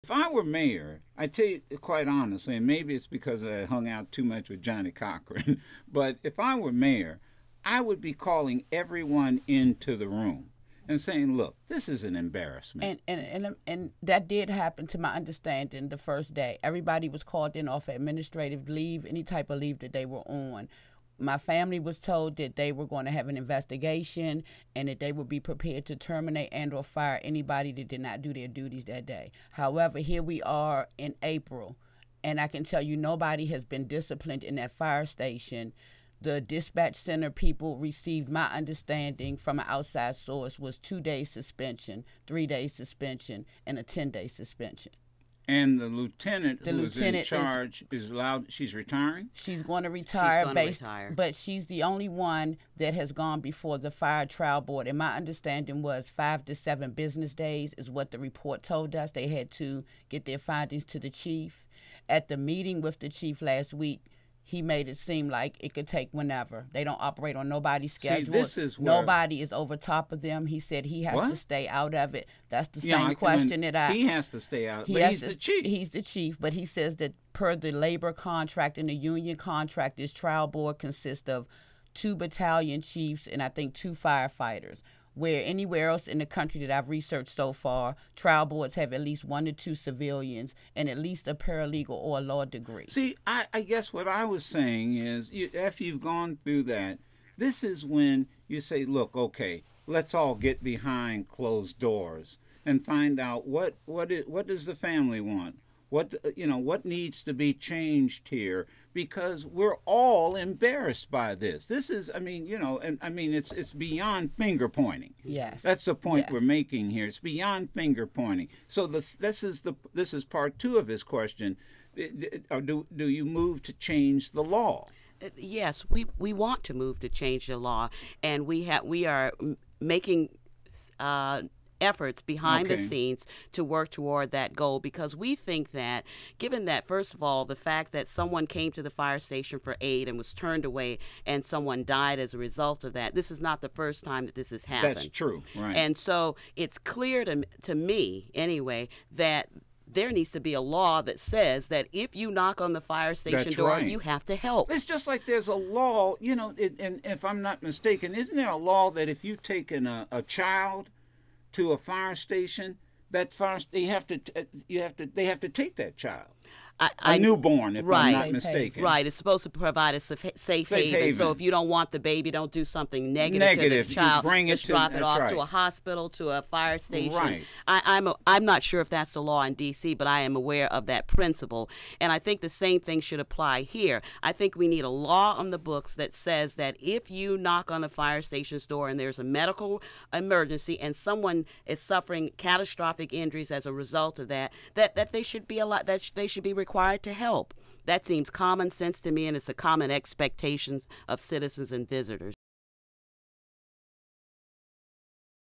If I were mayor, I tell you quite honestly, and maybe it's because I hung out too much with Johnny Cochran, but if I were mayor, I would be calling everyone into the room and saying, "Look, this is an embarrassment." And that did happen, to my understanding, the first day. Everybody was called in off administrative leave, any type of leave that they were on. My family was told that they were going to have an investigation and that they would be prepared to terminate and or fire anybody that did not do their duties that day. However, here we are in April, and I can tell you nobody has been disciplined in that fire station. The dispatch center people received, my understanding from an outside source, was 2 days suspension, 3 days suspension, and a 10-day suspension. And the lieutenant who is in charge is allowed. She's retiring. She's going to retire. She's going to retire. But she's the only one that has gone before the fire trial board. And my understanding was 5 to 7 business days is what the report told us. They had to get their findings to the chief. At the meeting with the chief last week, he made it seem like it could take whenever. They don't operate on nobody's schedule. See, this is where nobody is over top of them. He said he has to stay out of it. That's the same question that I... He has to stay out, but he's the chief. He's the chief, but he says that per the labor contract and the union contract, this trial board consists of 2 battalion chiefs and I think 2 firefighters. Where anywhere else in the country that I've researched so far, trial boards have at least 1 to 2 civilians and at least a paralegal or a law degree. See, I guess what I was saying is, after you've gone through that, this is when you say, look, okay, let's all get behind closed doors and find out what does the family want? What needs to be changed here? Because we're all embarrassed by this. This is, it's beyond finger pointing. Yes, that's the point we're making here. It's beyond finger pointing. So this is part 2 of his question. Do you move to change the law? Yes, we want to move to change the law, and we are making efforts behind the scenes to work toward that goal, because we think that, given that, first of all, the fact that someone came to the fire station for aid and was turned away and someone died as a result of that, this is not the first time that this has happened. That's true, right. And so it's clear to me, anyway, that there needs to be a law that says that if you knock on the fire station door, you have to help. It's just like there's a law, and if I'm not mistaken, isn't there a law that if you've taken a child to a fire station, they have to take that child. A newborn, if I'm not mistaken. Right, it's supposed to provide a safe haven. So if you don't want the baby, don't do something negative to the child. Just drop it off to a hospital, to a fire station. Right. I'm not sure if that's the law in D.C., but I am aware of that principle. And I think the same thing should apply here. I think we need a law on the books that says that if you knock on the fire station's door and there's a medical emergency and someone is suffering catastrophic injuries as a result of that they should be required to help. That seems common sense to me, and it's a common expectation of citizens and visitors.